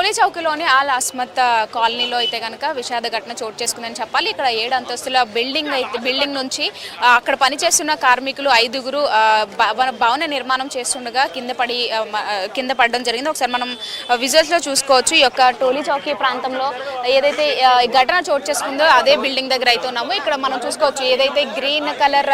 టోలీ చౌకీలోని all అస్మత్ కాలనీలో అయితే కనుక విషాద ఘటన చోటు చేసుకుందని చెప్పాలి. ఇక్కడ 7 అంతస్తుల బిల్డింగ్ నుంచి అక్కడ పనిచేస్తున్న కార్మికులు 5గురు భవన నిర్మాణం చేస్తుండగా కింద పడడం జరిగింది. ఒకసారి మనం విజువల్స్ లో చూసుకోవచ్చు. ఈ యొక్క టోలీ చౌకీ ప్రాంతంలో ఏదైతే ఘటన చోటు చేసుకుందో అదే బిల్డింగ్ దగ్గర అయితే ఉన్నాము. ఇక్కడ మనం చూసుకోవచ్చు ఏదైతే గ్రీన్ కలర్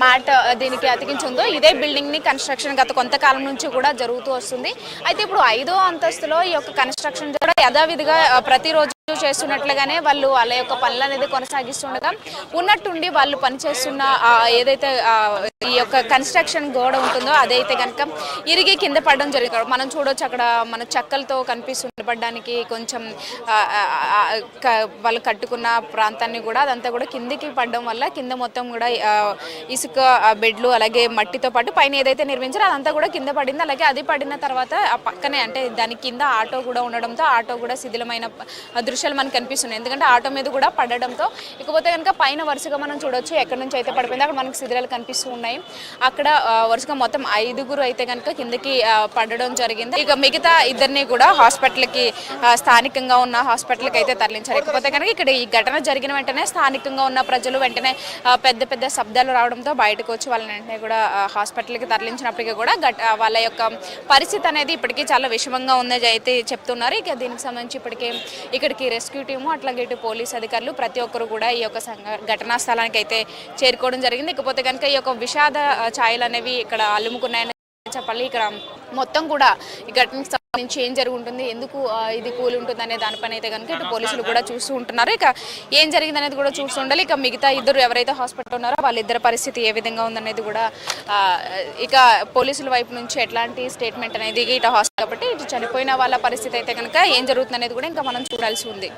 మ్యాట్ దీనికి అతికించిందో ఇదే బిల్డింగ్ ని కన్స్ట్రక్షన్ గత కొంతకాలం నుంచి కూడా జరుగుతూ వస్తుంది. అయితే ఇప్పుడు 5వ అంతస్తులో ఈ యొక్క కన్స్ట్రక్షన్ కూడా యథావిధిగా ప్రతిరోజు చేస్తున్నట్లుగానే వాళ్ళు వాళ్ళ యొక్క పనులు అనేది కొనసాగిస్తుండగా ఉన్నట్టుండి వాళ్ళు పనిచేస్తున్న ఏదైతే ఈ యొక్క కన్స్ట్రక్షన్ గోడ ఉంటుందో అదైతే కనుక ఇరిగి కింద పడడం జరిగింది. మనం చూడొచ్చు అక్కడ మన చెక్కలతో కనిపిస్తుంది పడడానికి కొంచెం వాళ్ళు కట్టుకున్న ప్రాంతాన్ని కూడా అదంతా కూడా కిందికి పడడం వల్ల కింద మొత్తం కూడా ఇసుక బెడ్లు అలాగే మట్టితో పాటు పైన ఏదైతే నిర్మించారో అదంతా కూడా కింద పడింది. అలాగే అది పడిన తర్వాత ఆ పక్కనే అంటే దాని కింద ఆటో కూడా ఉండడంతో ఆటో కూడా శిథిలమైన దృశ్యాలు మనకు కనిపిస్తున్నాయి. ఎందుకంటే ఆటో మీద కూడా పడడంతో ఇకపోతే కనుక పైన వరుసగా మనం చూడొచ్చు ఎక్కడి నుంచి అయితే పడిపోయింది అక్కడ మనకు శిథిలాలు కనిపిస్తూ ఉన్నాయి. అక్కడ వరుసగా మొత్తం 5గురు అయితే కనుక కిందకి పడడం జరిగింది. ఇక మిగతా ఇద్దరిని కూడా హాస్పిటల్కి స్థానికంగా ఉన్న హాస్పిటల్కి అయితే తరలించారు. ఇకపోతే కనుక ఇక్కడ ఈ ఘటన జరిగిన వెంటనే స్థానికంగా ఉన్న ప్రజలు వెంటనే పెద్ద పెద్ద శబ్దాలు రావడంతో బయటకు వచ్చి వాళ్ళని వెంటనే కూడా హాస్పిటల్కి తరలించినప్పటికీ కూడా వాళ్ళ యొక్క పరిస్థితి అనేది ఇప్పటికీ చాలా విషమంగా ఉందని అయితే చెప్తున్నారు. ఇక దీనికి సంబంధించి ఇక్కడికి రెస్క్యూ టీము అట్లాగే ఇటు పోలీస్ అధికారులు ప్రతి ఒక్కరు కూడా ఈ యొక్క ఘటనా స్థలానికి అయితే చేరుకోవడం జరిగింది. ఇకపోతే కనుక ఈ యొక్క విషాద ఛాయలు అనేవి ఇక్కడ అల్లుముకున్నాయని చెప్పాలి. ఇక్కడ మొత్తం కూడా ఈ ఘటనకు సంబంధించి ఏం జరుగుతుంది ఎందుకు ఇది కూలి ఉంటుంది అనే దానిపైన అయితే కనుక ఇటు పోలీసులు కూడా చూస్తూ ఉంటున్నారు. ఇక ఏం జరిగింది అనేది కూడా చూస్తూ ఉండాలి. ఇక మిగతా ఇద్దరు ఎవరైతే హాస్పిటల్ ఉన్నారో వాళ్ళిద్దరి పరిస్థితి ఏ విధంగా ఉందనేది కూడా ఇక పోలీసుల వైపు నుంచి ఎట్లాంటి స్టేట్మెంట్ అనేది ఇటు హాస్పిటల్ కాబట్టి ఇటు చనిపోయిన వాళ్ళ పరిస్థితి అయితే కనుక ఏం జరుగుతుంది అనేది కూడా ఇంకా మనం చూడాల్సి ఉంది.